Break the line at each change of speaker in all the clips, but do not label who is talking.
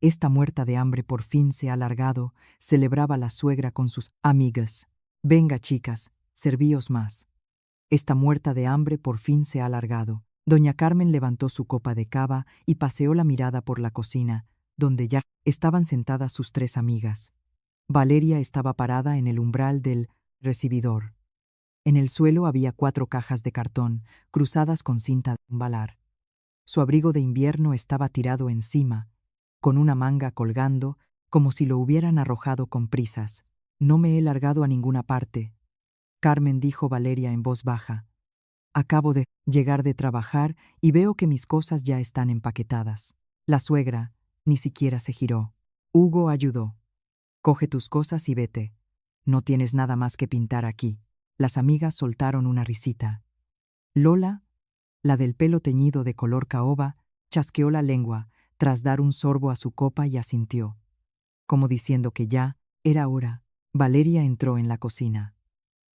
Esta muerta de hambre por fin se ha largado, celebraba la suegra con sus amigas. Venga, chicas, servíos más. Esta muerta de hambre por fin se ha largado. Doña Carmen levantó su copa de cava y paseó la mirada por la cocina, donde ya estaban sentadas sus tres amigas. Valeria estaba parada en el umbral del recibidor. En el suelo había 4 cajas de cartón, cruzadas con cinta de embalar. Su abrigo de invierno estaba tirado encima, con una manga colgando, como si lo hubieran arrojado con prisas. No me he largado a ninguna parte, Carmen, dijo Valeria en voz baja. Acabo de llegar de trabajar y veo que mis cosas ya están empaquetadas. La suegra ni siquiera se giró. Hugo ayudó. Coge tus cosas y vete. No tienes nada más que pintar aquí. Las amigas soltaron una risita. Lola, la del pelo teñido de color caoba, chasqueó la lengua tras dar un sorbo a su copa y asintió. Como diciendo que ya era hora, Valeria entró en la cocina.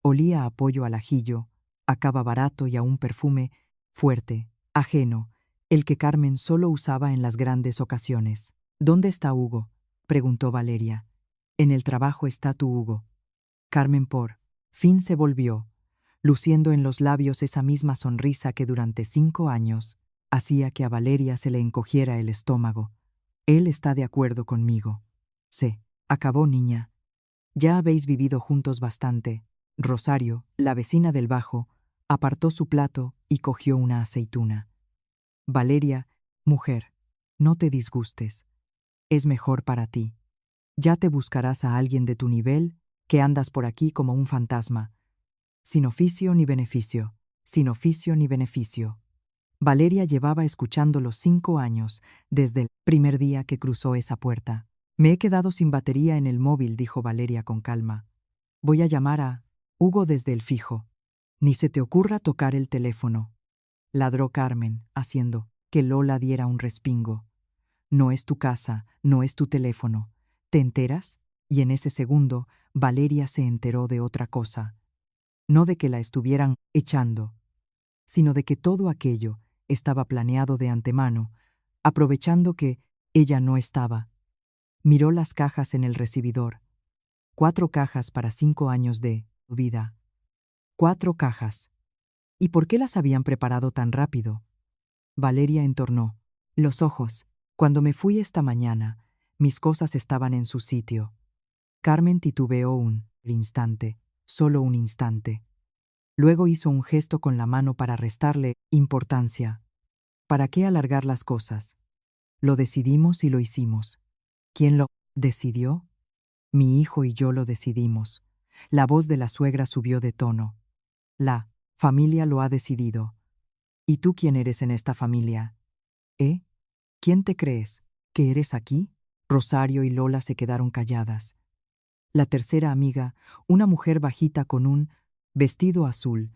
Olía a pollo al ajillo, a cava barato y a un perfume fuerte, ajeno, el que Carmen solo usaba en las grandes ocasiones. ¿Dónde está Hugo?, preguntó Valeria. En el trabajo está tu Hugo. Carmen por fin se volvió, luciendo en los labios esa misma sonrisa que durante 5 años hacía que a Valeria se le encogiera el estómago. Él está de acuerdo conmigo. Se acabó, niña. Ya habéis vivido juntos bastante. Rosario, la vecina del bajo, apartó su plato y cogió una aceituna. Valeria, mujer, no te disgustes. Es mejor para ti. Ya te buscarás a alguien de tu nivel, que andas por aquí como un fantasma. Sin oficio ni beneficio, sin oficio ni beneficio. Valeria llevaba escuchándolo 5 años, desde el primer día que cruzó esa puerta. Me he quedado sin batería en el móvil, dijo Valeria con calma. Voy a llamar a Hugo desde el fijo. Ni se te ocurra tocar el teléfono, ladró Carmen, haciendo que Lola diera un respingo. No es tu casa, no es tu teléfono. ¿Te enteras? Y en ese segundo, Valeria se enteró de otra cosa. No de que la estuvieran echando, sino de que todo aquello estaba planeado de antemano, aprovechando que ella no estaba. Miró las cajas en el recibidor. 4 cajas para 5 años de vida. 4 cajas. ¿Y por qué las habían preparado tan rápido? Valeria entornó los ojos. Cuando me fui esta mañana, mis cosas estaban en su sitio. Carmen titubeó un instante, solo un instante. Luego hizo un gesto con la mano para restarle importancia. ¿Para qué alargar las cosas? Lo decidimos y lo hicimos. ¿Quién lo decidió? Mi hijo y yo lo decidimos. La voz de la suegra subió de tono. La familia lo ha decidido. ¿Y tú quién eres en esta familia? ¿Eh? ¿Quién te crees? ¿Que eres aquí? Rosario y Lola se quedaron calladas. La tercera amiga, una mujer bajita con un vestido azul,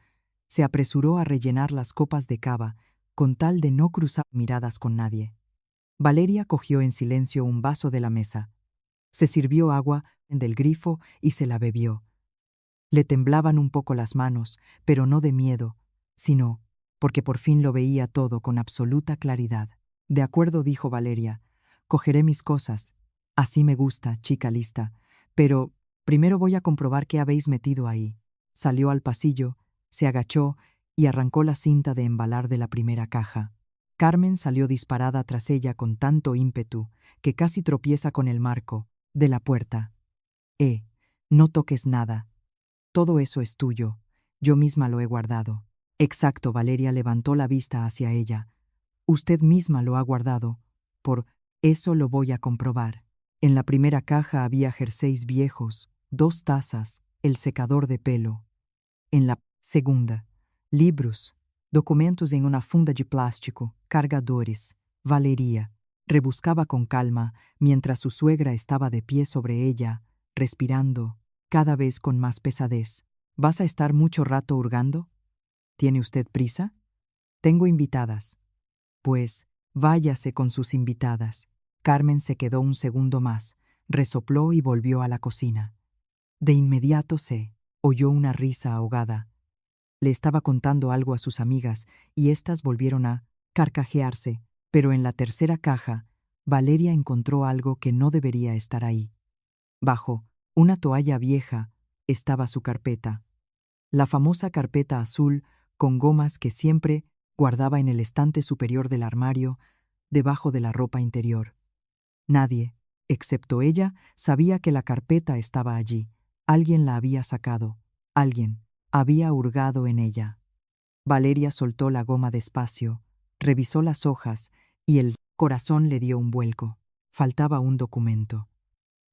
se apresuró a rellenar las copas de cava con tal de no cruzar miradas con nadie. Valeria cogió en silencio un vaso de la mesa. Se sirvió agua del grifo y se la bebió. Le temblaban un poco las manos, pero no de miedo, sino porque por fin lo veía todo con absoluta claridad. De acuerdo, dijo Valeria, cogeré mis cosas. Así me gusta, chica lista. Pero primero voy a comprobar qué habéis metido ahí. Salió al pasillo, se agachó y arrancó la cinta de embalar de la primera caja. Carmen salió disparada tras ella con tanto ímpetu que casi tropieza con el marco de la puerta. No toques nada. Todo eso es tuyo. Yo misma lo he guardado. Exacto, Valeria levantó la vista hacia ella. Usted misma lo ha guardado. Por eso lo voy a comprobar. En la primera caja había jerseys viejos, 2 tazas, el secador de pelo. En la segunda, libros, documentos en una funda de plástico, cargadores. Valeria rebuscaba con calma mientras su suegra estaba de pie sobre ella, respirando, cada vez con más pesadez. ¿Vas a estar mucho rato hurgando? ¿Tiene usted prisa? Tengo invitadas. Pues, váyase con sus invitadas. Carmen se quedó un segundo más, resopló y volvió a la cocina. De inmediato se oyó una risa ahogada. Le estaba contando algo a sus amigas y éstas volvieron a carcajearse, pero en la tercera caja, Valeria encontró algo que no debería estar ahí. Bajo una toalla vieja estaba su carpeta, la famosa carpeta azul con gomas que siempre guardaba en el estante superior del armario, debajo de la ropa interior. Nadie, excepto ella, sabía que la carpeta estaba allí. Alguien la había sacado. Alguien había hurgado en ella. Valeria soltó la goma despacio, revisó las hojas y el corazón le dio un vuelco. Faltaba un documento.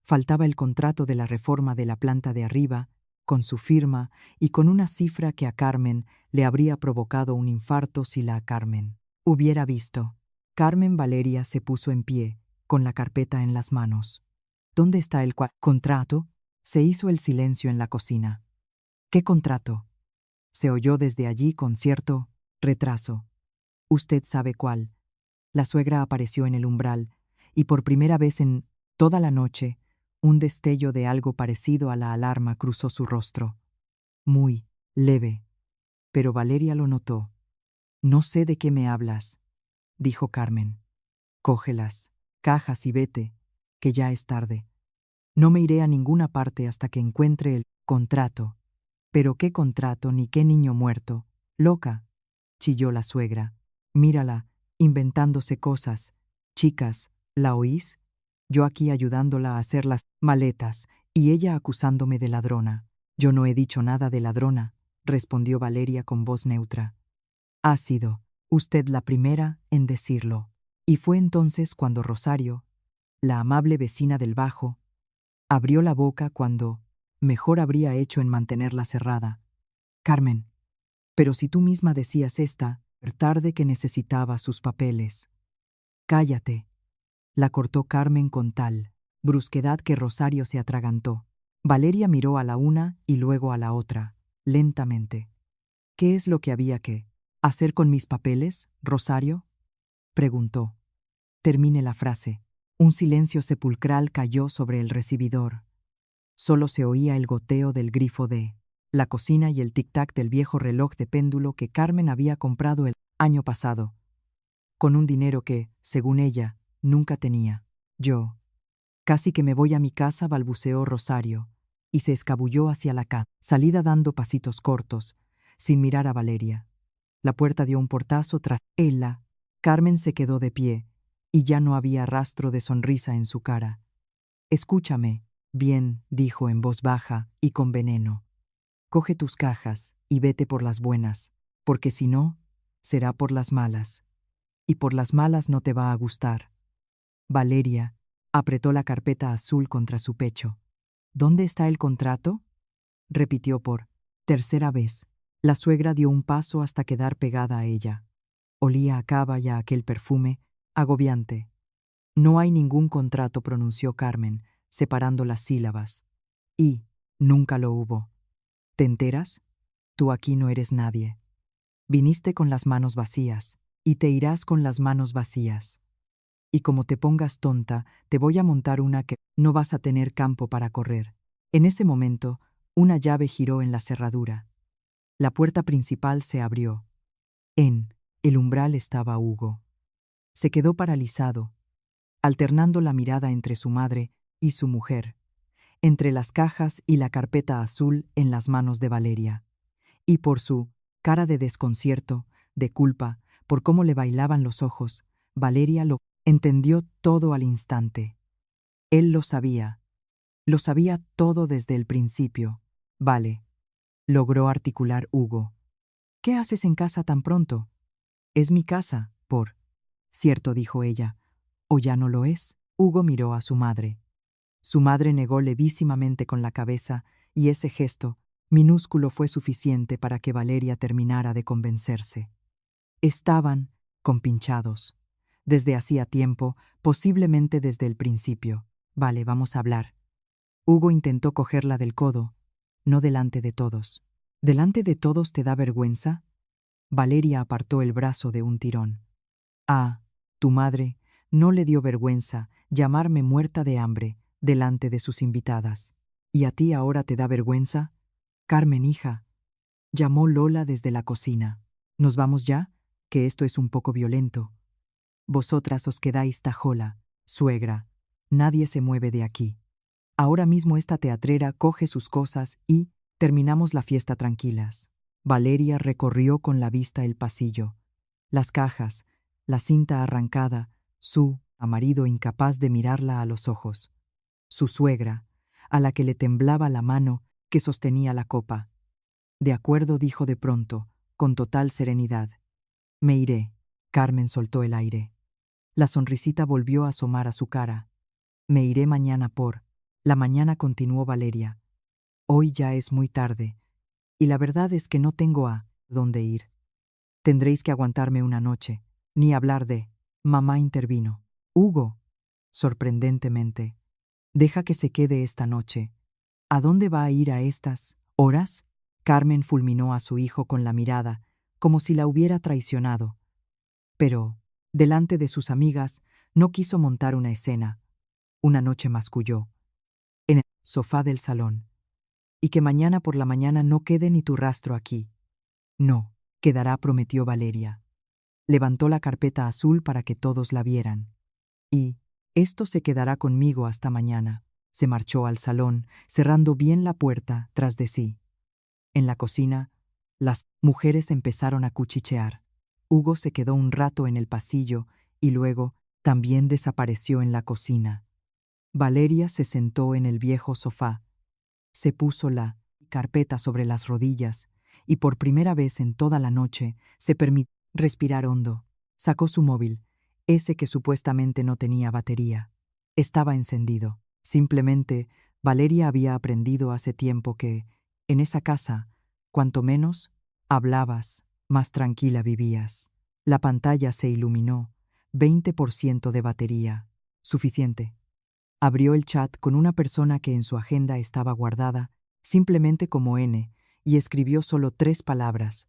Faltaba el contrato de la reforma de la planta de arriba, con su firma y con una cifra que a Carmen le habría provocado un infarto si la Carmen hubiera visto. Carmen Valeria se puso en pie, con la carpeta en las manos. ¿Dónde está el contrato? Se hizo el silencio en la cocina. ¿Qué contrato? Se oyó desde allí con cierto retraso. Usted sabe cuál. La suegra apareció en el umbral, y por primera vez en toda la noche, un destello de algo parecido a la alarma cruzó su rostro. Muy leve. Pero Valeria lo notó. No sé de qué me hablas, dijo Carmen. Cógelas, cajas y vete, que ya es tarde. No me iré a ninguna parte hasta que encuentre el contrato. ¿Pero qué contrato ni qué niño muerto? Loca, chilló la suegra. Mírala, inventándose cosas. Chicas, ¿la oís? Yo aquí ayudándola a hacer las maletas y ella acusándome de ladrona. Yo no he dicho nada de ladrona, respondió Valeria con voz neutra. Ha sido usted la primera en decirlo. Y fue entonces cuando Rosario, la amable vecina del bajo, abrió la boca cuando mejor habría hecho en mantenerla cerrada. Carmen, pero si tú misma decías esta tarde que necesitaba sus papeles. Cállate, la cortó Carmen con tal brusquedad que Rosario se atragantó. Valeria miró a la una y luego a la otra, lentamente. ¿Qué es lo que había que hacer con mis papeles, Rosario? Preguntó. Termine la frase. Un silencio sepulcral cayó sobre el recibidor. Solo se oía el goteo del grifo de la cocina y el tic-tac del viejo reloj de péndulo que Carmen había comprado el año pasado, con un dinero que, según ella, nunca tenía. Yo. Casi que me voy a mi casa, balbuceó Rosario, y se escabulló hacia la salida dando pasitos cortos, sin mirar a Valeria. La puerta dio un portazo tras ella. Carmen se quedó de pie, y ya no había rastro de sonrisa en su cara. Escúchame, bien, dijo en voz baja y con veneno. Coge tus cajas y vete por las buenas, porque si no, será por las malas. Y por las malas no te va a gustar. Valeria apretó la carpeta azul contra su pecho. ¿Dónde está el contrato? Repitió por tercera vez. La suegra dio un paso hasta quedar pegada a ella. Olía a cava y a aquel perfume agobiante. No hay ningún contrato, pronunció Carmen, separando las sílabas. Y nunca lo hubo. ¿Te enteras? Tú aquí no eres nadie. Viniste con las manos vacías, y te irás con las manos vacías. Y como te pongas tonta, te voy a montar una que no vas a tener campo para correr. En ese momento, una llave giró en la cerradura. La puerta principal se abrió. En el umbral estaba Hugo. Se quedó paralizado, alternando la mirada entre su madre y su mujer, entre las cajas y la carpeta azul en las manos de Valeria. Y por su cara de desconcierto, de culpa, por cómo le bailaban los ojos, Valeria lo entendió todo al instante. Él lo sabía todo desde el principio. Vale, logró articular Hugo. ¿Qué haces en casa tan pronto? Es mi casa, por cierto, dijo ella. ¿O ya no lo es? Hugo miró a su madre. Su madre negó levísimamente con la cabeza, y ese gesto, minúsculo, fue suficiente para que Valeria terminara de convencerse. Estaban compinchados. Desde hacía tiempo, posiblemente desde el principio. Vale, vamos a hablar. Hugo intentó cogerla del codo, no delante de todos. ¿Delante de todos te da vergüenza? Valeria apartó el brazo de un tirón. Ah, tu madre no le dio vergüenza llamarme muerta de hambre delante de sus invitadas. ¿Y a ti ahora te da vergüenza? Carmen, hija, llamó Lola desde la cocina. ¿Nos vamos ya? Que esto es un poco violento. Vosotras os quedáis tajola, Suegra, nadie se mueve de aquí. Ahora mismo esta teatrera coge sus cosas y terminamos la fiesta tranquilas. Valeria recorrió con la vista el pasillo. Las cajas, la cinta arrancada, su marido incapaz de mirarla a los ojos. Su suegra, a la que le temblaba la mano que sostenía la copa. De acuerdo, dijo de pronto, con total serenidad. Me iré. Carmen soltó el aire. La sonrisita volvió a asomar a su cara. Me iré mañana por... La mañana, continuó Valeria. Hoy ya es muy tarde, y la verdad es que no tengo a dónde ir. Tendréis que aguantarme una noche. Ni hablar de... Mamá intervino. Hugo. Sorprendentemente. Deja que se quede esta noche. ¿A dónde va a ir a estas horas? Carmen fulminó a su hijo con la mirada, como si la hubiera traicionado. Pero, delante de sus amigas, no quiso montar una escena. Una noche masculló. En el sofá del salón. Y que mañana por la mañana no quede ni tu rastro aquí. No, quedará, prometió Valeria. Levantó la carpeta azul para que todos la vieran. Y, esto se quedará conmigo hasta mañana. Se marchó al salón, cerrando bien la puerta tras de sí. En la cocina, las mujeres empezaron a cuchichear. Hugo se quedó un rato en el pasillo y luego también desapareció en la cocina. Valeria se sentó en el viejo sofá. Se puso la carpeta sobre las rodillas y por primera vez en toda la noche se permitió respirar hondo. Sacó su móvil, ese que supuestamente no tenía batería. Estaba encendido. Simplemente, Valeria había aprendido hace tiempo que, en esa casa, cuanto menos hablabas, más tranquila vivías. La pantalla se iluminó. 20% de batería. Suficiente. Abrió el chat con una persona que en su agenda estaba guardada, simplemente como N, y escribió solo 3 palabras.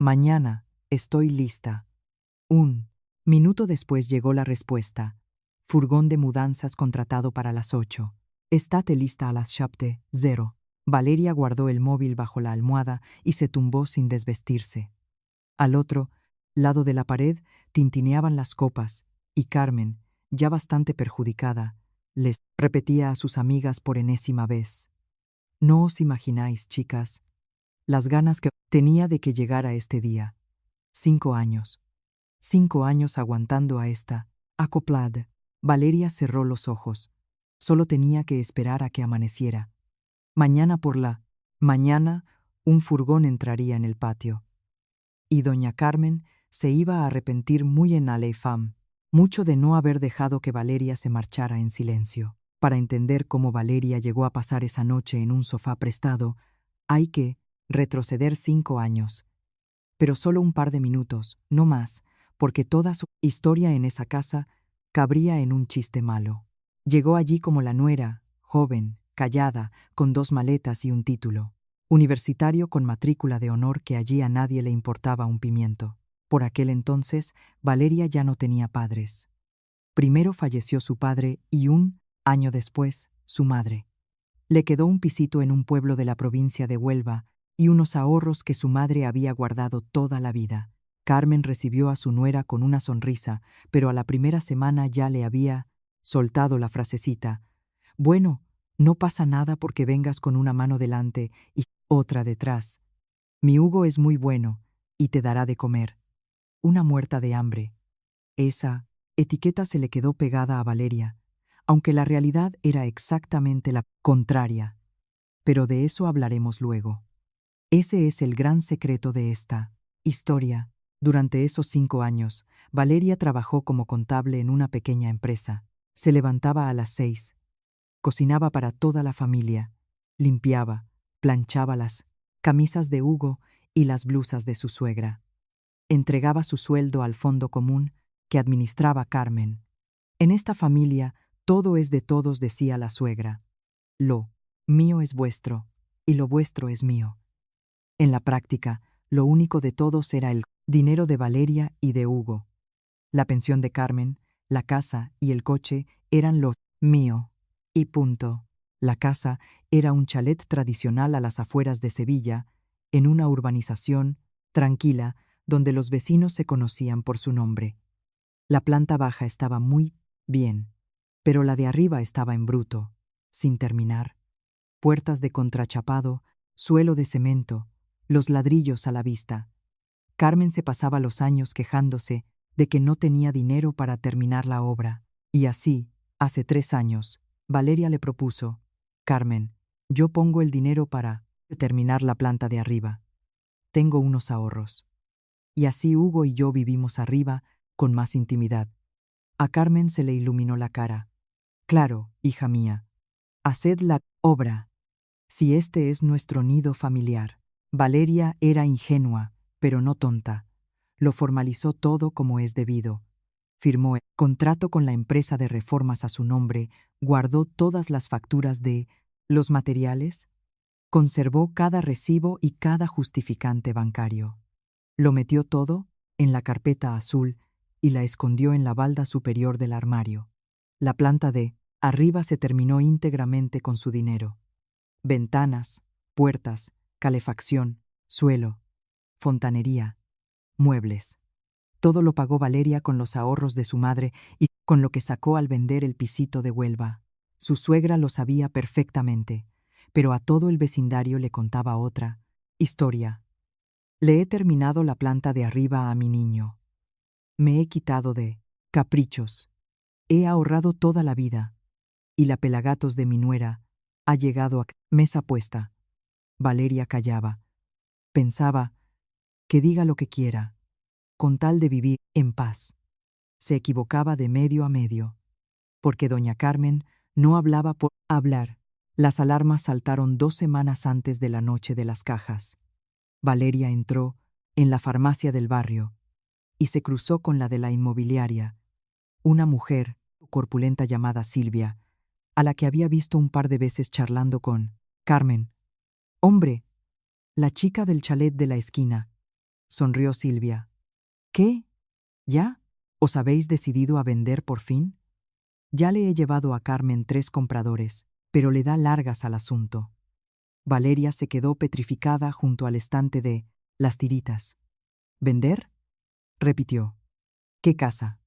Mañana, estoy lista. 1 minuto después llegó la respuesta. Furgón de mudanzas contratado para las 8. Estate lista a las 7:00. Valeria guardó el móvil bajo la almohada y se tumbó sin desvestirse. Al otro lado de la pared tintineaban las copas, y Carmen, ya bastante perjudicada, les repetía a sus amigas por enésima vez. No os imagináis, chicas, las ganas que tenía de que llegara este día. 5 años. 5 años aguantando a esta acoplada. Valeria cerró los ojos. Solo tenía que esperar a que amaneciera. Mañana por la mañana, un furgón entraría en el patio. Y doña Carmen se iba a arrepentir muy en Aleifam, mucho de no haber dejado que Valeria se marchara en silencio. Para entender cómo Valeria llegó a pasar esa noche en un sofá prestado, hay que retroceder 5 años. Pero solo un par de minutos, no más, porque toda su historia en esa casa cabría en un chiste malo. Llegó allí como la nuera, joven, callada, con 2 maletas y un título. Universitario con matrícula de honor que allí a nadie le importaba un pimiento. Por aquel entonces, Valeria ya no tenía padres. Primero falleció su padre y 1 año después, su madre. Le quedó un pisito en un pueblo de la provincia de Huelva y unos ahorros que su madre había guardado toda la vida. Carmen recibió a su nuera con una sonrisa, pero a la primera semana ya le había soltado la frasecita: «Bueno, no pasa nada porque vengas con una mano delante y otra detrás. Mi Hugo es muy bueno y te dará de comer». Una muerta de hambre. Esa etiqueta se le quedó pegada a Valeria, aunque la realidad era exactamente la contraria. Pero de eso hablaremos luego. Ese es el gran secreto de esta historia. Durante esos 5 años, Valeria trabajó como contable en una pequeña empresa. Se levantaba a las 6. Cocinaba para toda la familia. Limpiaba, planchaba las camisas de Hugo y las blusas de su suegra. Entregaba su sueldo al fondo común que administraba Carmen. En esta familia, todo es de todos, decía la suegra. Lo mío es vuestro, y lo vuestro es mío. En la práctica, lo único de todos era el dinero de Valeria y de Hugo. La pensión de Carmen, la casa y el coche eran lo mío. Y punto. La casa era un chalet tradicional a las afueras de Sevilla, en una urbanización tranquila, donde los vecinos se conocían por su nombre. La planta baja estaba muy bien. pero la de arriba estaba en bruto, sin terminar. Puertas de contrachapado, suelo de cemento, los ladrillos a la vista. Carmen se pasaba los años quejándose de que no tenía dinero para terminar la obra. Y así, hace 3 años, Valeria le propuso: «Carmen, yo pongo el dinero para terminar la planta de arriba. Tengo unos ahorros». Y así Hugo y yo vivimos arriba con más intimidad. A Carmen se le iluminó la cara. «Claro, hija mía. Haced la obra. Si este es nuestro nido familiar». Valeria era ingenua, pero no tonta. Lo formalizó todo como es debido. Firmó el contrato con la empresa de reformas a su nombre, guardó todas las facturas de los materiales, conservó cada recibo y cada justificante bancario. Lo metió todo en la carpeta azul y la escondió en la balda superior del armario. La planta de arriba se terminó íntegramente con su dinero. Ventanas, puertas, calefacción, suelo, fontanería, muebles. Todo lo pagó Valeria con los ahorros de su madre y con lo que sacó al vender el pisito de Huelva. Su suegra lo sabía perfectamente, pero a todo el vecindario le contaba otra historia. «Le he terminado la planta de arriba a mi niño. Me he quitado de caprichos. He ahorrado toda la vida. Y la pelagatos de mi nuera ha llegado a mesa puesta». Valeria callaba. Pensaba: que diga lo que quiera, con tal de vivir en paz. Se equivocaba de medio a medio, porque doña Carmen no hablaba por hablar. Las alarmas saltaron 2 semanas antes de la noche de las cajas. Valeria entró en la farmacia del barrio y se cruzó con la de la inmobiliaria, una mujer corpulenta llamada Silvia, a la que había visto un par de veces charlando con Carmen. «Hombre, la chica del chalet de la esquina», sonrió Silvia. «¿Qué? ¿Ya? ¿Os habéis decidido a vender por fin?» «Ya le he llevado a Carmen 3 compradores, pero le da largas al asunto». Valeria se quedó petrificada junto al estante de las tiritas. «¿Vender?», repitió. «¿Qué casa?».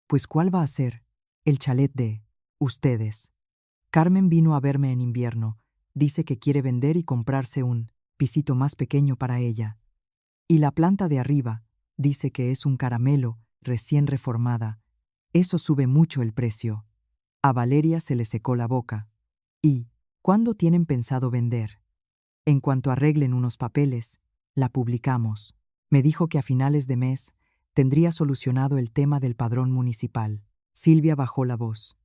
«Pues ¿cuál va a ser? El chalet de ustedes. Carmen vino a verme en invierno. Dice que quiere vender y comprarse un pisito más pequeño para ella. Y la planta de arriba, dice que es un caramelo, recién reformada. Eso sube mucho el precio». A Valeria se le secó la boca. «¿Y cuándo tienen pensado vender?». «En cuanto arreglen unos papeles, la publicamos. Me dijo que a finales de mes tendría solucionado el tema del padrón municipal». Silvia bajó la voz.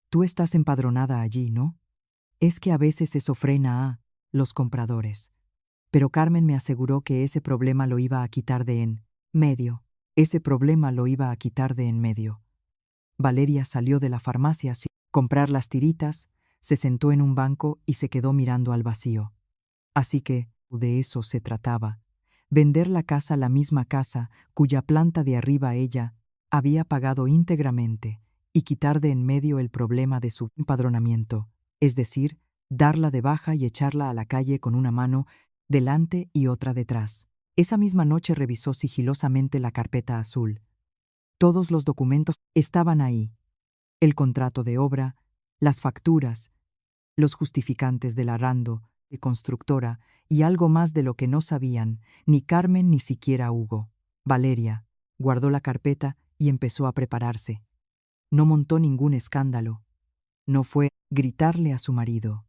«Tú estás empadronada allí, ¿no? Es que a veces eso frena a los compradores. Pero Carmen me aseguró que ese problema lo iba a quitar de en medio. Ese problema lo iba a quitar de en medio». Valeria salió de la farmacia sin comprar las tiritas, se sentó en un banco y se quedó mirando al vacío. Así que, de eso se trataba. Vender la casa, la misma casa cuya planta de arriba ella había pagado íntegramente, y quitar de en medio el problema de su empadronamiento, es decir, darla de baja y echarla a la calle con una mano delante y otra detrás. Esa misma noche revisó sigilosamente la carpeta azul. Todos los documentos estaban ahí: el contrato de obra, las facturas, los justificantes del arrendo de constructora y algo más de lo que no sabían ni Carmen ni siquiera Hugo. Valeria guardó la carpeta y empezó a prepararse. No montó ningún escándalo. No fue gritarle a su marido.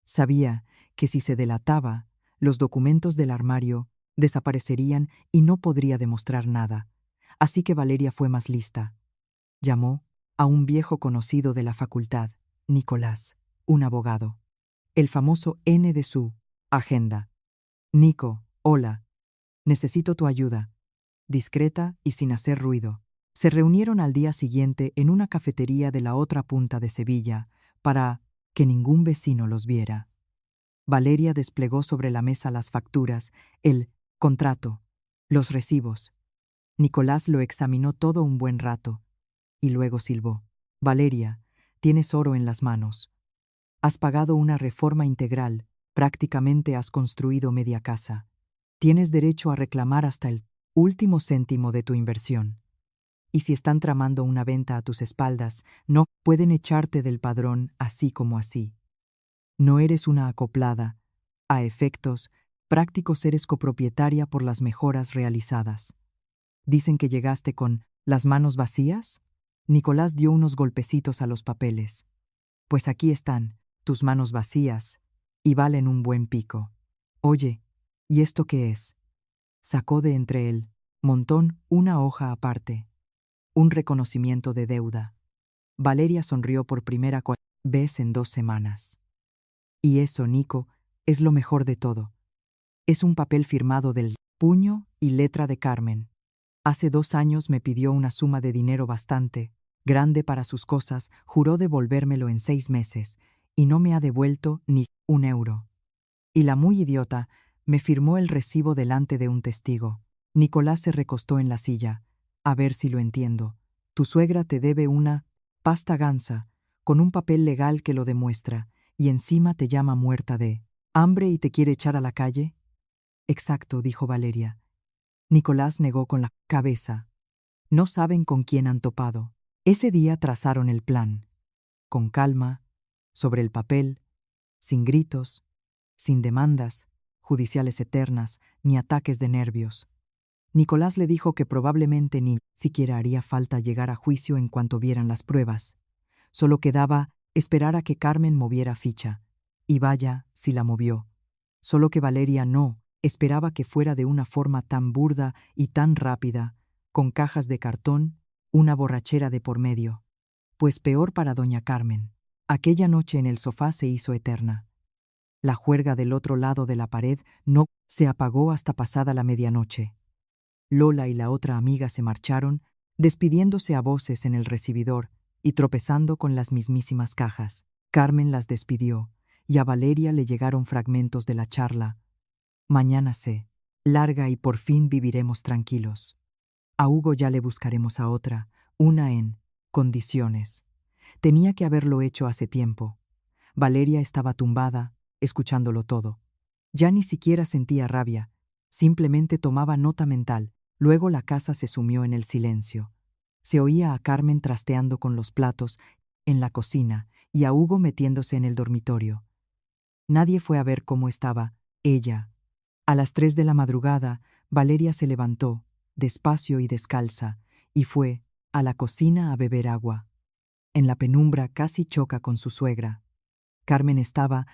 Sabía que si se delataba, los documentos del armario desaparecerían y no podría demostrar nada. Así que Valeria fue más lista. Llamó a un viejo conocido de la facultad, Nicolás, un abogado. El famoso N de su agenda. «Nico, hola. Necesito tu ayuda». Discreta y sin hacer ruido. Se reunieron al día siguiente en una cafetería de la otra punta de Sevilla para que ningún vecino los viera. Valeria desplegó sobre la mesa las facturas, el contrato, los recibos. Nicolás lo examinó todo un buen rato y luego silbó. «Valeria, tienes oro en las manos. Has pagado una reforma integral, prácticamente has construido media casa. Tienes derecho a reclamar hasta el último céntimo de tu inversión. Y si están tramando una venta a tus espaldas, no pueden echarte del padrón así como así. No eres una acoplada. A efectos prácticos eres copropietaria por las mejoras realizadas. Dicen que llegaste con las manos vacías. Nicolás dio unos golpecitos a los papeles. Pues aquí están, tus manos vacías, y valen un buen pico. Oye, ¿y esto qué es? Sacó de entre el montón una hoja aparte. Un reconocimiento de deuda. Valeria sonrió por primera vez en 2 semanas. Y eso, Nico, es lo mejor de todo. Es un papel firmado del puño y letra de Carmen. Hace 2 años me pidió una suma de dinero bastante grande para sus cosas, juró devolvérmelo en 6 meses, y no me ha devuelto ni un euro. Y la muy idiota me firmó el recibo delante de un testigo. Nicolás se recostó en la silla. A ver si lo entiendo. Tu suegra te debe una pasta gansa, con un papel legal que lo demuestra, y encima te llama muerta de hambre y te quiere echar a la calle. Exacto, dijo Valeria. Nicolás negó con la cabeza. No saben con quién han topado. Ese día trazaron el plan. Con calma, sobre el papel, sin gritos, sin demandas judiciales eternas, ni ataques de nervios. Nicolás le dijo que probablemente ni siquiera haría falta llegar a juicio en cuanto vieran las pruebas. Solo quedaba esperar a que Carmen moviera ficha. Y vaya, si la movió. Solo que Valeria no esperaba que fuera de una forma tan burda y tan rápida, con cajas de cartón, una borrachera de por medio. Pues peor para doña Carmen. Aquella noche en el sofá se hizo eterna. La juerga del otro lado de la pared no se apagó hasta pasada la medianoche. Lola y la otra amiga se marcharon, despidiéndose a voces en el recibidor y tropezando con las mismísimas cajas. Carmen las despidió, y a Valeria le llegaron fragmentos de la charla. Mañana se larga y por fin viviremos tranquilos. A Hugo ya le buscaremos a otra, una en condiciones. Tenía que haberlo hecho hace tiempo. Valeria estaba tumbada, escuchándolo todo. Ya ni siquiera sentía rabia, simplemente tomaba nota mental. Luego la casa se sumió en el silencio. Se oía a Carmen trasteando con los platos en la cocina y a Hugo metiéndose en el dormitorio. Nadie fue a ver cómo estaba ella. A las 3 de la madrugada, Valeria se levantó, despacio y descalza, y fue a la cocina a beber agua. En la penumbra casi choca con su suegra. Carmen estaba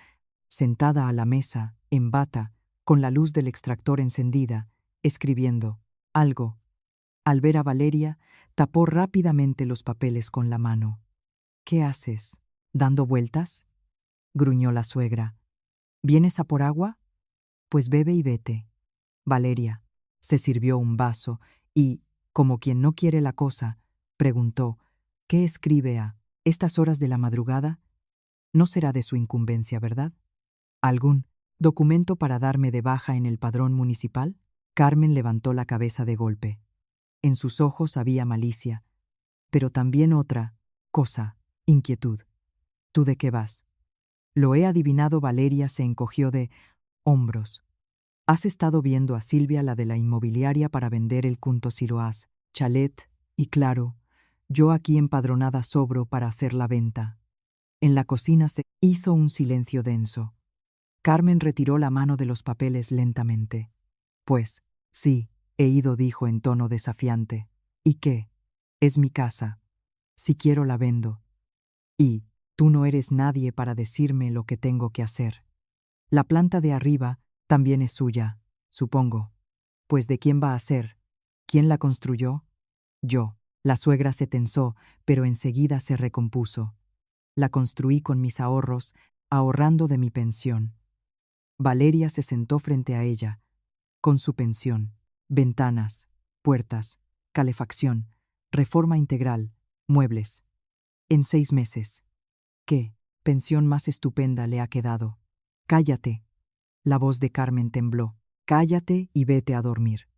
sentada a la mesa, en bata, con la luz del extractor encendida, escribiendo algo. Al ver a Valeria, tapó rápidamente los papeles con la mano. ¿Qué haces? ¿Dando vueltas? Gruñó la suegra. ¿Vienes a por agua? Pues bebe y vete. Valeria se sirvió un vaso y, como quien no quiere la cosa, preguntó, ¿qué escribe a estas horas de la madrugada? No será de su incumbencia, ¿verdad? ¿Algún documento para darme de baja en el padrón municipal? Carmen levantó la cabeza de golpe. En sus ojos había malicia, pero también otra cosa, inquietud. ¿Tú de qué vas? Lo he adivinado. Valeria se encogió de hombros. Has estado viendo a Silvia, la de la inmobiliaria, para vender el Cunto Siroás, chalet, y claro, yo aquí empadronada sobro para hacer la venta. En la cocina se hizo un silencio denso. Carmen retiró la mano de los papeles lentamente. Pues, sí, he ido, dijo en tono desafiante. ¿Y qué? Es mi casa. Si quiero la vendo. Y tú no eres nadie para decirme lo que tengo que hacer. La planta de arriba también es suya, supongo. Pues ¿de quién va a ser? ¿Quién la construyó? Yo. La suegra se tensó, pero enseguida se recompuso. La construí con mis ahorros, ahorrando de mi pensión. Valeria se sentó frente a ella. Con su pensión, ventanas, puertas, calefacción, reforma integral, muebles. En 6 meses. ¿Qué pensión más estupenda le ha quedado? Cállate. La voz de Carmen tembló. Cállate y vete a dormir.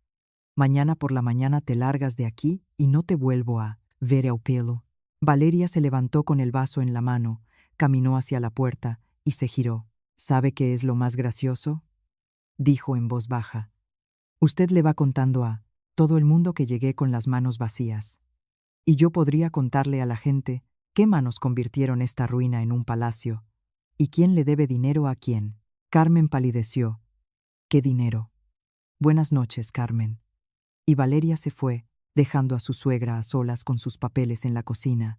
Mañana por la mañana te largas de aquí y no te vuelvo a ver a pelo. Valeria se levantó con el vaso en la mano, caminó hacia la puerta y se giró. ¿Sabe qué es lo más gracioso? Dijo en voz baja. Usted le va contando a todo el mundo que llegué con las manos vacías. Y yo podría contarle a la gente qué manos convirtieron esta ruina en un palacio, y quién le debe dinero a quién. Carmen palideció. ¿Qué dinero? Buenas noches, Carmen. Y Valeria se fue, dejando a su suegra a solas con sus papeles en la cocina.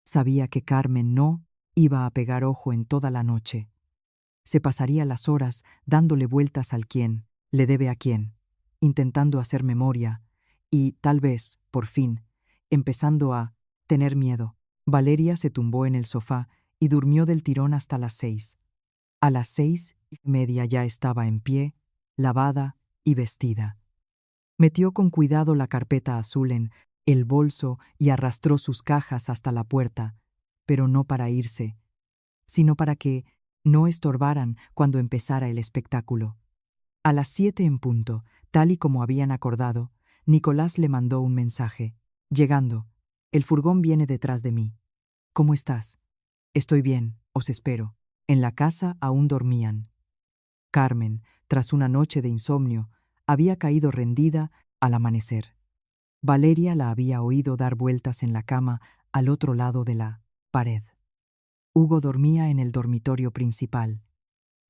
Sabía que Carmen no iba a pegar ojo en toda la noche. Se pasaría las horas dándole vueltas al quién, le debe a quién, intentando hacer memoria y, tal vez, por fin, empezando a tener miedo. Valeria se tumbó en el sofá y durmió del tirón hasta las 6. A las 6:30 ya estaba en pie, lavada y vestida. Metió con cuidado la carpeta azul en el bolso y arrastró sus cajas hasta la puerta, pero no para irse, sino para que no estorbaran cuando empezara el espectáculo. A las 7 en punto, tal y como habían acordado, Nicolás le mandó un mensaje. Llegando, el furgón viene detrás de mí. ¿Cómo estás? Estoy bien, os espero. En la casa aún dormían. Carmen, tras una noche de insomnio, había caído rendida al amanecer. Valeria la había oído dar vueltas en la cama al otro lado de la pared. Hugo dormía en el dormitorio principal.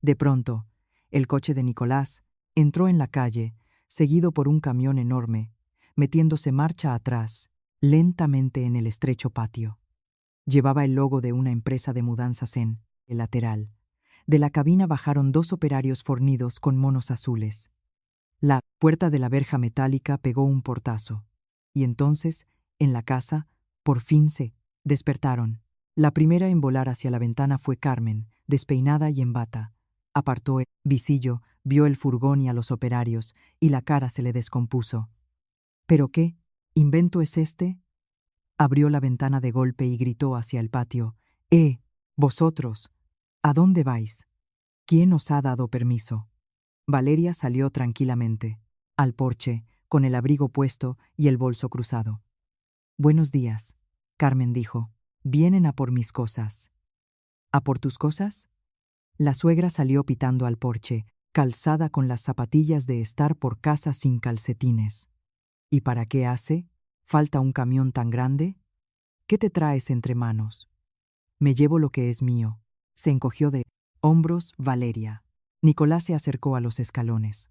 De pronto, el coche de Nicolás entró en la calle, seguido por un camión enorme, metiéndose marcha atrás, lentamente en el estrecho patio. Llevaba el logo de una empresa de mudanzas en el lateral. De la cabina bajaron 2 operarios fornidos con monos azules. La puerta de la verja metálica pegó un portazo. Y entonces, en la casa, por fin se despertaron. La primera en volar hacia la ventana fue Carmen, despeinada y en bata. Apartó el visillo, vio el furgón y a los operarios, y la cara se le descompuso. ¿Pero qué invento es este? Abrió la ventana de golpe y gritó hacia el patio. Vosotros, ¿a dónde vais? ¿Quién os ha dado permiso? Valeria salió tranquilamente, al porche, con el abrigo puesto y el bolso cruzado. Buenos días, Carmen dijo. Vienen a por mis cosas. ¿A por tus cosas? La suegra salió pitando al porche, calzada con las zapatillas de estar por casa sin calcetines. ¿Y para qué hace? ¿Falta un camión tan grande? ¿Qué te traes entre manos? Me llevo lo que es mío. Se encogió de hombros Valeria. Nicolás se acercó a los escalones.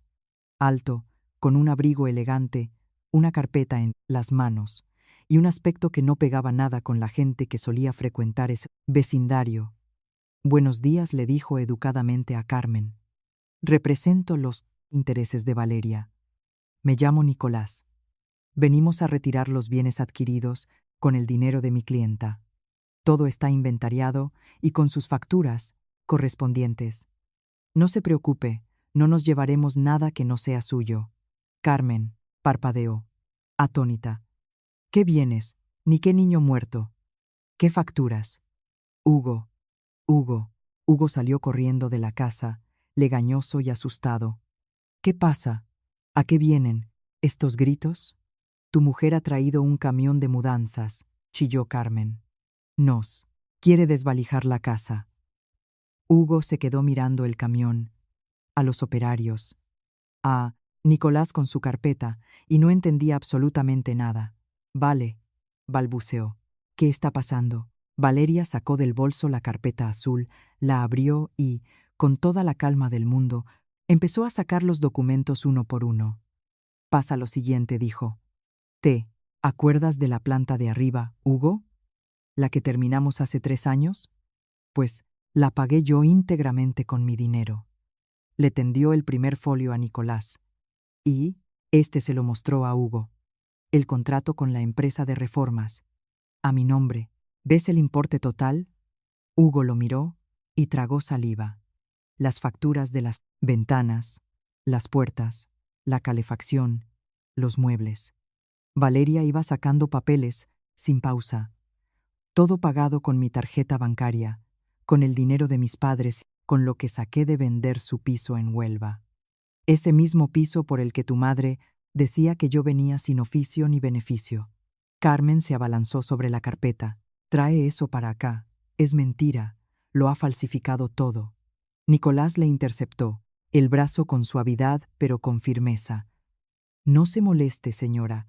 Alto, con un abrigo elegante, una carpeta en las manos, y un aspecto que no pegaba nada con la gente que solía frecuentar ese vecindario. Buenos días, le dijo educadamente a Carmen. Represento los intereses de Valeria. Me llamo Nicolás. Venimos a retirar los bienes adquiridos con el dinero de mi clienta. Todo está inventariado y con sus facturas correspondientes. No se preocupe, no nos llevaremos nada que no sea suyo. Carmen parpadeó, atónita. ¿Qué bienes? Ni qué niño muerto. ¿Qué facturas? Hugo. Hugo salió corriendo de la casa, legañoso y asustado. ¿Qué pasa? ¿A qué vienen estos gritos? Tu mujer ha traído un camión de mudanzas, chilló Carmen. Nos quiere desvalijar la casa. Hugo se quedó mirando el camión, a los operarios, a Nicolás con su carpeta, y no entendía absolutamente nada. Vale, balbuceó. ¿Qué está pasando? Valeria sacó del bolso la carpeta azul, la abrió y, con toda la calma del mundo, empezó a sacar los documentos uno por uno. Pasa lo siguiente, dijo. ¿Te acuerdas de la planta de arriba, Hugo? ¿La que terminamos hace 3 años? Pues la pagué yo íntegramente con mi dinero. Le tendió el primer folio a Nicolás. Y este se lo mostró a Hugo. El contrato con la empresa de reformas. A mi nombre. ¿Ves el importe total? Hugo lo miró y tragó saliva. Las facturas de las ventanas, las puertas, la calefacción, los muebles. Valeria iba sacando papeles, sin pausa. Todo pagado con mi tarjeta bancaria, con el dinero de mis padres, con lo que saqué de vender su piso en Huelva. Ese mismo piso por el que tu madre decía que yo venía sin oficio ni beneficio. Carmen se abalanzó sobre la carpeta. Trae eso para acá. Es mentira. Lo ha falsificado todo. Nicolás le interceptó, el brazo con suavidad pero con firmeza. No se moleste, señora.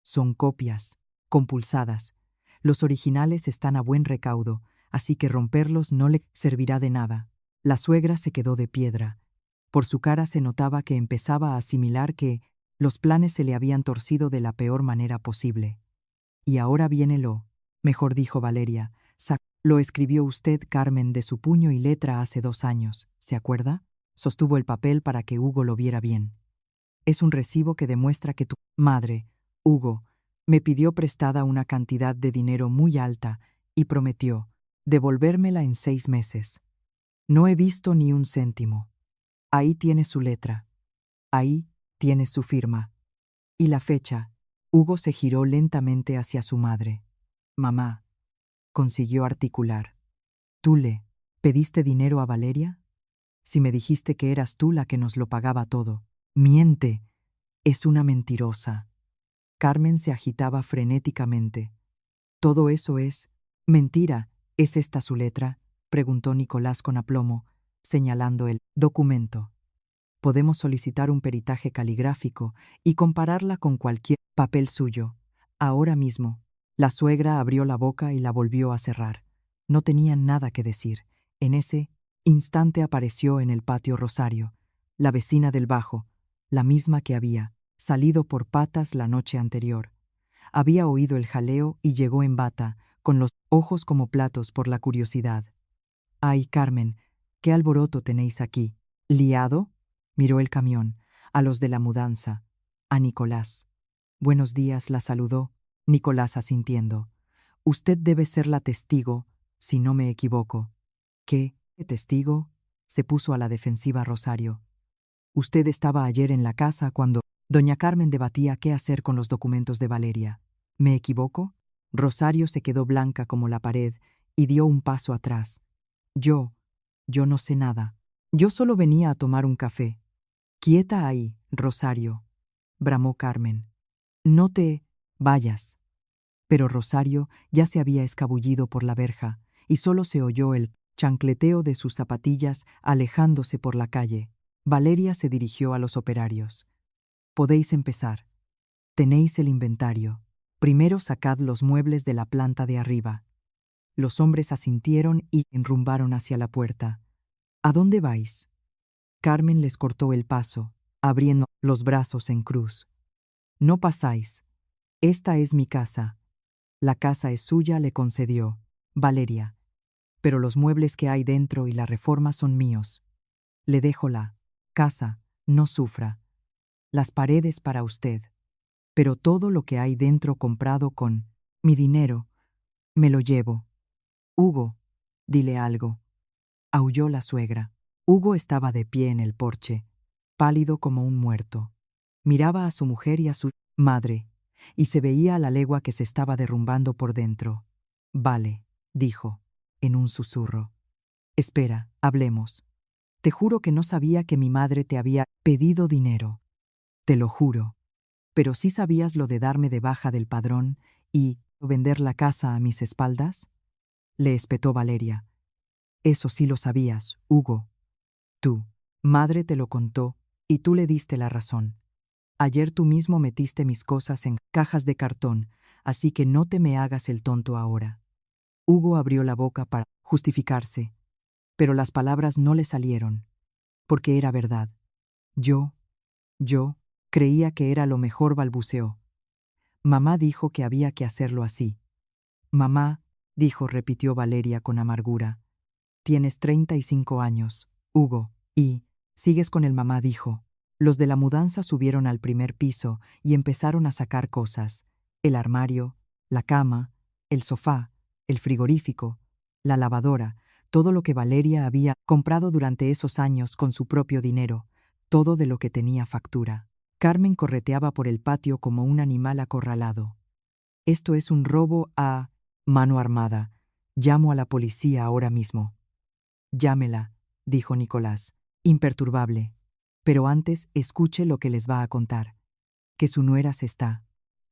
Son copias compulsadas. Los originales están a buen recaudo, así que romperlos no le servirá de nada. La suegra se quedó de piedra. Por su cara se notaba que empezaba a asimilar que los planes se le habían torcido de la peor manera posible. Y ahora viene mejor dijo Valeria. Lo escribió usted, Carmen, de su puño y letra hace 2 años, ¿se acuerda? Sostuvo el papel para que Hugo lo viera bien. Es un recibo que demuestra que tu madre, Hugo, me pidió prestada una cantidad de dinero muy alta y prometió devolvérmela en 6 meses. No he visto ni un céntimo. Ahí tiene su letra. Ahí tiene su firma. Y la fecha. Hugo se giró lentamente hacia su madre. Mamá, consiguió articular. ¿Tú le pediste dinero a Valeria? Si me dijiste que eras tú la que nos lo pagaba todo. Miente. Es una mentirosa. Carmen se agitaba frenéticamente. Todo eso es mentira. ¿Es esta su letra?, preguntó Nicolás con aplomo, señalando el documento. Podemos solicitar un peritaje caligráfico y compararla con cualquier papel suyo. Ahora mismo. La suegra abrió la boca y la volvió a cerrar. No tenía nada que decir. En ese instante apareció en el patio Rosario, la vecina del bajo, la misma que había salido por patas la noche anterior. Había oído el jaleo y llegó en bata, con los ojos como platos por la curiosidad. «Ay, Carmen, ¿qué alboroto tenéis aquí? ¿Liado?», miró el camión, a los de la mudanza, a Nicolás. «Buenos días», la saludó, Nicolás asintiendo. «Usted debe ser la testigo, si no me equivoco». «¿Qué testigo?», se puso a la defensiva Rosario. «Usted estaba ayer en la casa cuando doña Carmen debatía qué hacer con los documentos de Valeria. ¿Me equivoco?». Rosario se quedó blanca como la pared y dio un paso atrás. Yo no sé nada. Yo solo venía a tomar un café». «Quieta ahí, Rosario», bramó Carmen. «No te vayas». Pero Rosario ya se había escabullido por la verja y solo se oyó el chancleteo de sus zapatillas alejándose por la calle. Valeria se dirigió a los operarios. «Podéis empezar. Tenéis el inventario. Primero sacad los muebles de la planta de arriba». Los hombres asintieron y enrumbaron hacia la puerta. «¿A dónde vais?». Carmen les cortó el paso, abriendo los brazos en cruz. «No pasáis. Esta es mi casa». «La casa es suya», le concedió Valeria. «Pero los muebles que hay dentro y la reforma son míos. Le dejo la casa, no sufra. Las paredes para usted. Pero todo lo que hay dentro comprado con mi dinero, me lo llevo». «Hugo, dile algo», aulló la suegra. Hugo estaba de pie en el porche, pálido como un muerto. Miraba a su mujer y a su madre, y se veía a la legua que se estaba derrumbando por dentro. «Vale», dijo, en un susurro. «Espera, hablemos. Te juro que no sabía que mi madre te había pedido dinero. Te lo juro. Pero sí sabías lo de darme de baja del padrón y vender la casa a mis espaldas», le espetó Valeria. «Eso sí lo sabías, Hugo. Tu madre te lo contó y tú le diste la razón. Ayer tú mismo metiste mis cosas en cajas de cartón, así que no te me hagas el tonto ahora». Hugo abrió la boca para justificarse, pero las palabras no le salieron, porque era verdad. Yo creía que era lo mejor», balbuceó. «Mamá dijo que había que hacerlo así». «Mamá dijo», repitió Valeria con amargura. «Tienes 35 años, Hugo, y sigues con el mamá dijo». Los de la mudanza subieron al primer piso y empezaron a sacar cosas: el armario, la cama, el sofá, el frigorífico, la lavadora, todo lo que Valeria había comprado durante esos años con su propio dinero, todo de lo que tenía factura. Carmen correteaba por el patio como un animal acorralado. «Esto es un robo a mano armada. Llamo a la policía ahora mismo». «Llámela», dijo Nicolás, imperturbable. «Pero antes escuche lo que les va a contar. Que su nuera se está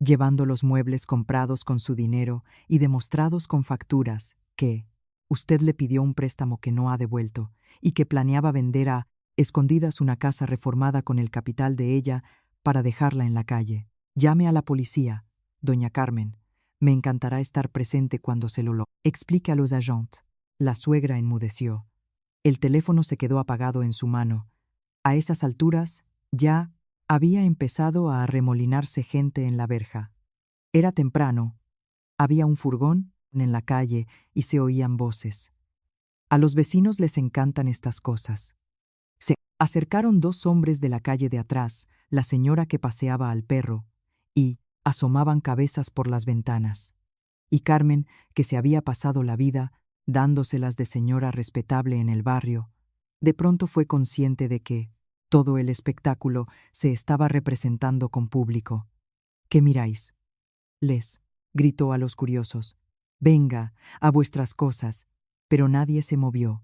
llevando los muebles comprados con su dinero y demostrados con facturas, que usted le pidió un préstamo que no ha devuelto y que planeaba vender a escondidas una casa reformada con el capital de ella para dejarla en la calle. Llame a la policía, doña Carmen. Me encantará estar presente cuando se lo explique a los agents. La suegra enmudeció. El teléfono se quedó apagado en su mano. A esas alturas, ya había empezado a arremolinarse gente en la verja. Era temprano. Había un furgón en la calle y se oían voces. A los vecinos les encantan estas cosas. Se acercaron dos hombres de la calle de atrás, la señora que paseaba al perro, y asomaban cabezas por las ventanas. Y Carmen, que se había pasado la vida dándoselas de señora respetable en el barrio, de pronto fue consciente de que todo el espectáculo se estaba representando con público. ¿Qué miráis? Les gritó a los curiosos. Venga, a vuestras cosas. Pero nadie se movió.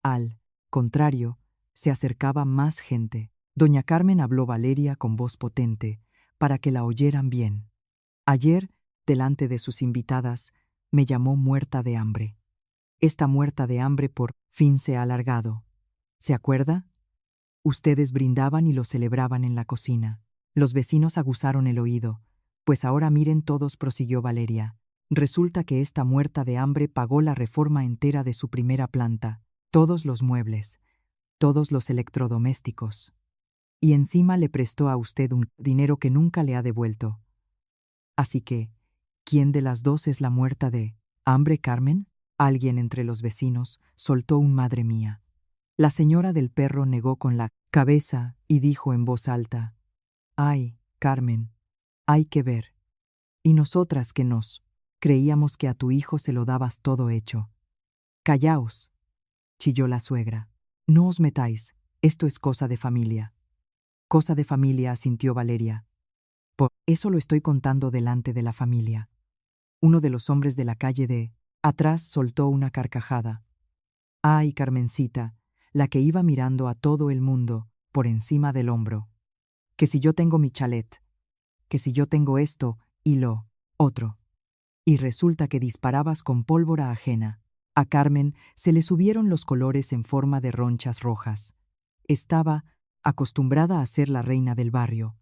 Al contrario, se acercaba más gente. Doña Carmen habló Valeria con voz potente, para que la oyeran bien. Ayer, delante de sus invitadas, me llamó muerta de hambre. Esta muerta de hambre por fin se ha alargado. ¿Se acuerda? Ustedes brindaban y lo celebraban en la cocina. Los vecinos aguzaron el oído. Pues ahora miren todos, prosiguió Valeria. Resulta que esta muerta de hambre pagó la reforma entera de su primera planta, todos los muebles, todos los electrodomésticos. Y encima le prestó a usted un dinero que nunca le ha devuelto. Así que, ¿quién de las dos es la muerta de hambre, Carmen? Alguien entre los vecinos soltó un madre mía. La señora del perro negó con la cabeza y dijo en voz alta: Ay, Carmen, hay que ver. Y nosotras que nos creíamos que a tu hijo se lo dabas todo hecho. Callaos, chilló la suegra. No os metáis, esto es cosa de familia. Cosa de familia, asintió Valeria. Por eso lo estoy contando delante de la familia. Uno de los hombres de la calle de atrás soltó una carcajada. Ay, Carmencita, la que iba mirando a todo el mundo por encima del hombro. Que si yo tengo mi chalet, que si yo tengo esto y lo otro. Y resulta que disparabas con pólvora ajena. A Carmen se le subieron los colores en forma de ronchas rojas. Estaba acostumbrada a ser la reina del barrio,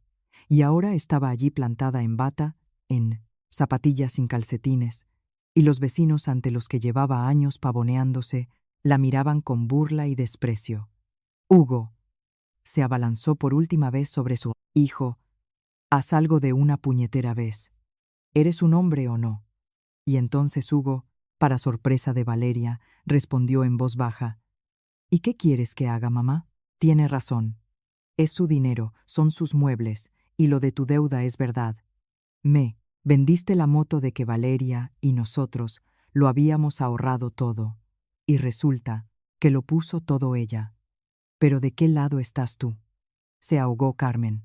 y ahora estaba allí plantada en bata, en zapatillas sin calcetines, y los vecinos ante los que llevaba años pavoneándose la miraban con burla y desprecio. Hugo se abalanzó por última vez sobre su hijo. Haz algo de una puñetera vez. ¿Eres un hombre o no? Y entonces Hugo, para sorpresa de Valeria, respondió en voz baja: ¿Y qué quieres que haga, mamá? Tiene razón. Es su dinero, son sus muebles, y lo de tu deuda es verdad. Me vendiste la moto de que Valeria y nosotros lo habíamos ahorrado todo, y resulta que lo puso todo ella. ¿Pero de qué lado estás tú? Se ahogó Carmen.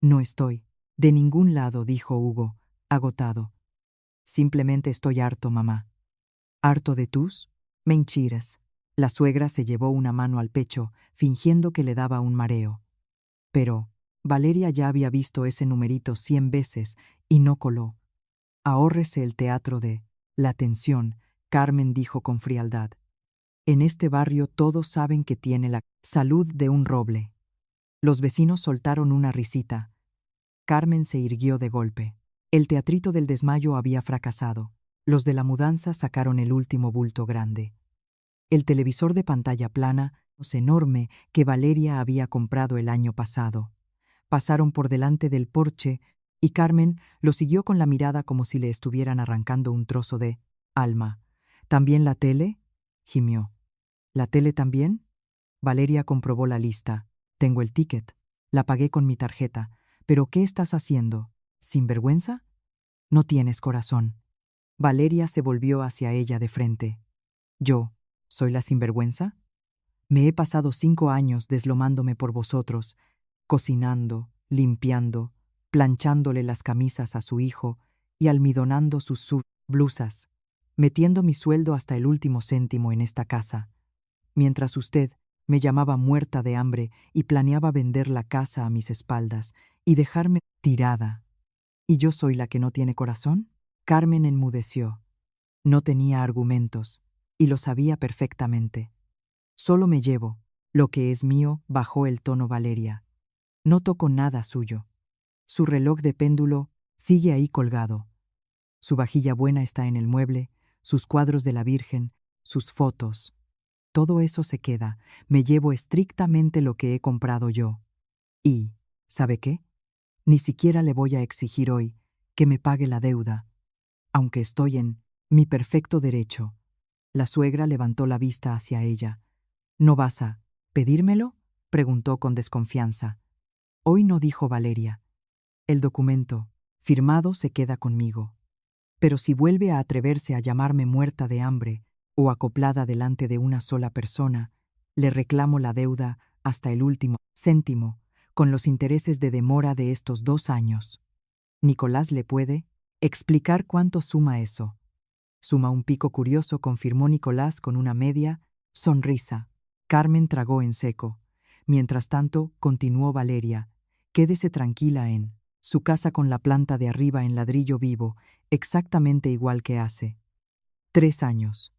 No estoy de ningún lado, dijo Hugo, agotado. Simplemente estoy harto, mamá. ¿Harto de tus mentiras? La suegra se llevó una mano al pecho, fingiendo que le daba un mareo. Pero Valeria ya había visto ese numerito 100 veces y no coló. Ahórrese el teatro de la tensión, Carmen dijo con frialdad. En este barrio todos saben que tiene la salud de un roble. Los vecinos soltaron una risita. Carmen se irguió de golpe. El teatrito del desmayo había fracasado. Los de la mudanza sacaron el último bulto grande. El televisor de pantalla plana, enorme, que Valeria había comprado el año pasado. Pasaron por delante del porche y Carmen lo siguió con la mirada como si le estuvieran arrancando un trozo de alma. ¿También la tele?, gimió. ¿La tele también? Valeria comprobó la lista. Tengo el ticket. La pagué con mi tarjeta. ¿Pero qué estás haciendo? ¿Sinvergüenza? No tienes corazón. Valeria se volvió hacia ella de frente. ¿Yo soy la sinvergüenza? Me he pasado 5 años deslomándome por vosotros, cocinando, limpiando, planchándole las camisas a su hijo y almidonando sus blusas, metiendo mi sueldo hasta el último céntimo en esta casa, mientras usted me llamaba muerta de hambre y planeaba vender la casa a mis espaldas y dejarme tirada. ¿Y yo soy la que no tiene corazón? Carmen enmudeció. No tenía argumentos, y lo sabía perfectamente. Solo me llevo lo que es mío, bajó el tono Valeria. No toco nada suyo. Su reloj de péndulo sigue ahí colgado. Su vajilla buena está en el mueble, sus cuadros de la Virgen, sus fotos. Todo eso se queda. Me llevo estrictamente lo que he comprado yo. Y, ¿sabe qué? Ni siquiera le voy a exigir hoy que me pague la deuda, aunque estoy en mi perfecto derecho. La suegra levantó la vista hacia ella. ¿No vas a pedírmelo?, preguntó con desconfianza. Hoy no, dijo Valeria. El documento firmado se queda conmigo. Pero si vuelve a atreverse a llamarme muerta de hambre o acoplada delante de una sola persona, le reclamo la deuda hasta el último céntimo, con los intereses de demora de estos 2 años. Nicolás le puede explicar cuánto suma eso. Suma un pico curioso, confirmó Nicolás con una media sonrisa. Carmen tragó en seco. Mientras tanto, continuó Valeria, quédese tranquila en su casa con la planta de arriba en ladrillo vivo, exactamente igual que hace 3 años.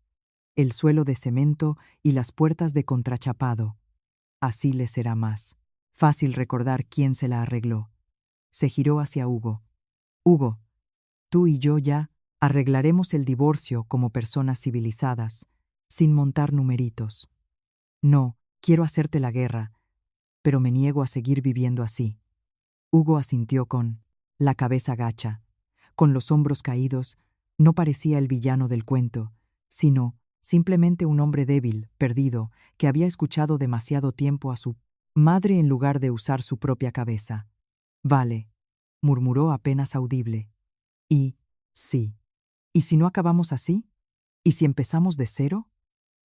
El suelo de cemento y las puertas de contrachapado. Así le será más fácil recordar quién se la arregló. Se giró hacia Hugo. Hugo, tú y yo ya arreglaremos el divorcio como personas civilizadas, sin montar numeritos. No, quiero hacerte la guerra, pero me niego a seguir viviendo así. Hugo asintió con la cabeza gacha. Con los hombros caídos, no parecía el villano del cuento, sino simplemente un hombre débil, perdido, que había escuchado demasiado tiempo a su madre en lugar de usar su propia cabeza. Vale, murmuró apenas audible. Y, sí. ¿Y si no acabamos así? ¿Y si empezamos de cero?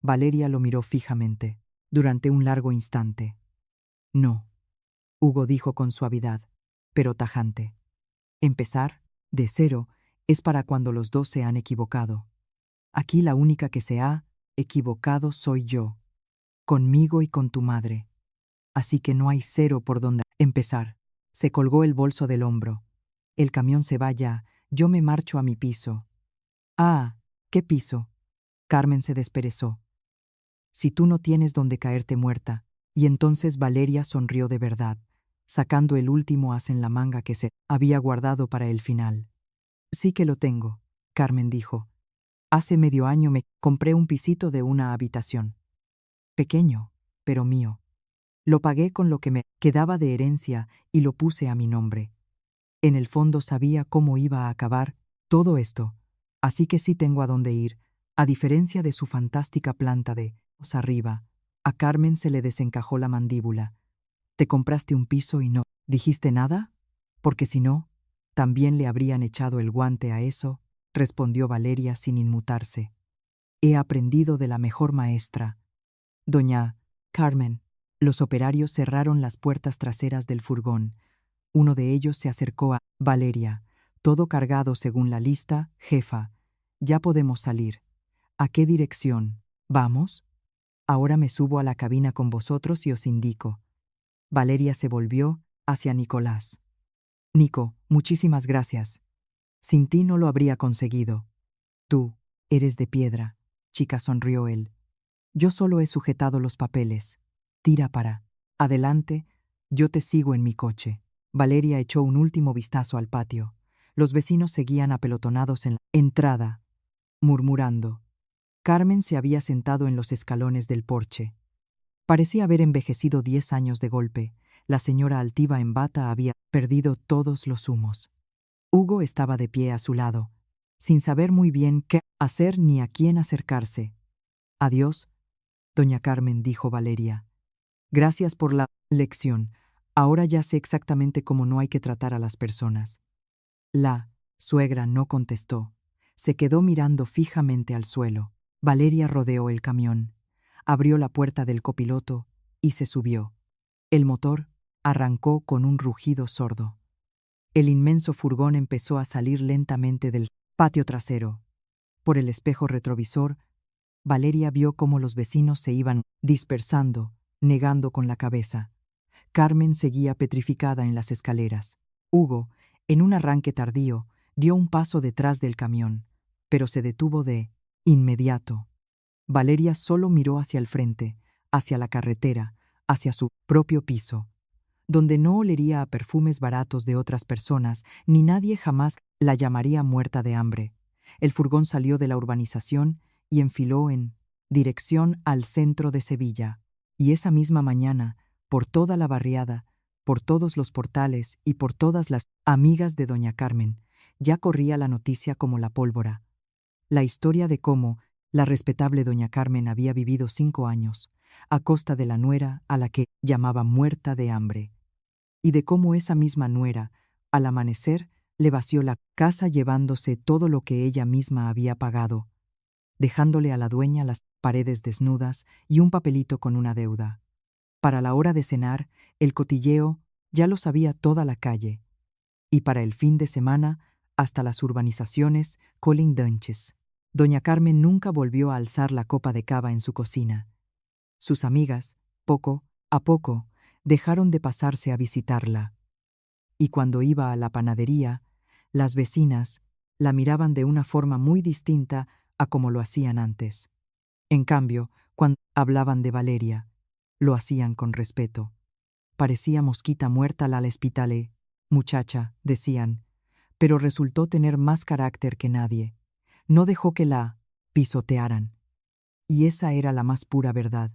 Valeria lo miró fijamente, durante un largo instante. No, Hugo dijo con suavidad, pero tajante. Empezar de cero es para cuando los dos se han equivocado. Aquí la única que se ha equivocado soy yo, conmigo y con tu madre. Así que no hay cero por donde empezar. Se colgó el bolso del hombro. El camión se va ya, yo me marcho a mi piso. Ah, ¿qué piso? Carmen se desperezó. Si tú no tienes donde caerte muerta. Y entonces Valeria sonrió de verdad, sacando el último as en la manga que se había guardado para el final. Sí que lo tengo, Carmen dijo. Hace medio año me compré un pisito de una habitación. Pequeño, pero mío. Lo pagué con lo que me quedaba de herencia y lo puse a mi nombre. En el fondo sabía cómo iba a acabar todo esto, así que sí tengo a dónde ir, a diferencia de su fantástica planta de arriba. A Carmen se le desencajó la mandíbula. ¿Te compraste un piso y no dijiste nada? Porque si no, también le habrían echado el guante a eso, respondió Valeria sin inmutarse. He aprendido de la mejor maestra. Doña Carmen. Los operarios cerraron las puertas traseras del furgón. Uno de ellos se acercó a Valeria. Todo cargado según la lista, jefa. Ya podemos salir. ¿A qué dirección? ¿Vamos? Ahora me subo a la cabina con vosotros y os indico. Valeria se volvió hacia Nicolás. Nico, muchísimas gracias. Sin ti no lo habría conseguido. Tú eres de piedra, chica, sonrió él. Yo solo he sujetado los papeles. Tira para adelante, yo te sigo en mi coche. Valeria echó un último vistazo al patio. Los vecinos seguían apelotonados en la entrada, murmurando. Carmen se había sentado en los escalones del porche. Parecía haber envejecido 10 años de golpe. La señora altiva en bata había perdido todos los humos. Hugo estaba de pie a su lado, sin saber muy bien qué hacer ni a quién acercarse. Adiós, doña Carmen, dijo Valeria. Gracias por la lección. Ahora ya sé exactamente cómo no hay que tratar a las personas. La suegra no contestó. Se quedó mirando fijamente al suelo. Valeria rodeó el camión, abrió la puerta del copiloto y se subió. El motor arrancó con un rugido sordo. El inmenso furgón empezó a salir lentamente del patio trasero. Por el espejo retrovisor, Valeria vio cómo los vecinos se iban dispersando, negando con la cabeza. Carmen seguía petrificada en las escaleras. Hugo, en un arranque tardío, dio un paso detrás del camión, pero se detuvo de inmediato. Valeria solo miró hacia el frente, hacia la carretera, hacia su propio piso. donde no olería a perfumes baratos de otras personas, ni nadie jamás la llamaría muerta de hambre. El furgón salió de la urbanización y enfiló en dirección al centro de Sevilla. Y esa misma mañana, por toda la barriada, por todos los portales y por todas las amigas de doña Carmen, ya corría la noticia como la pólvora. La historia de cómo la respetable doña Carmen había vivido 5 años, a costa de la nuera a la que llamaba muerta de hambre, y de cómo esa misma nuera, al amanecer, le vació la casa llevándose todo lo que ella misma había pagado, dejándole a la dueña las paredes desnudas y un papelito con una deuda. Para la hora de cenar, el cotilleo ya lo sabía toda la calle, y para el fin de semana, hasta las urbanizaciones colindantes. Doña Carmen nunca volvió a alzar la copa de cava en su cocina. Sus amigas, poco a poco, dejaron de pasarse a visitarla. Y cuando iba a la panadería, las vecinas la miraban de una forma muy distinta a como lo hacían antes. En cambio, cuando hablaban de Valeria, lo hacían con respeto. Parecía mosquita muerta la Lespitale, muchacha, decían, pero resultó tener más carácter que nadie. No dejó que la pisotearan. Y esa era la más pura verdad.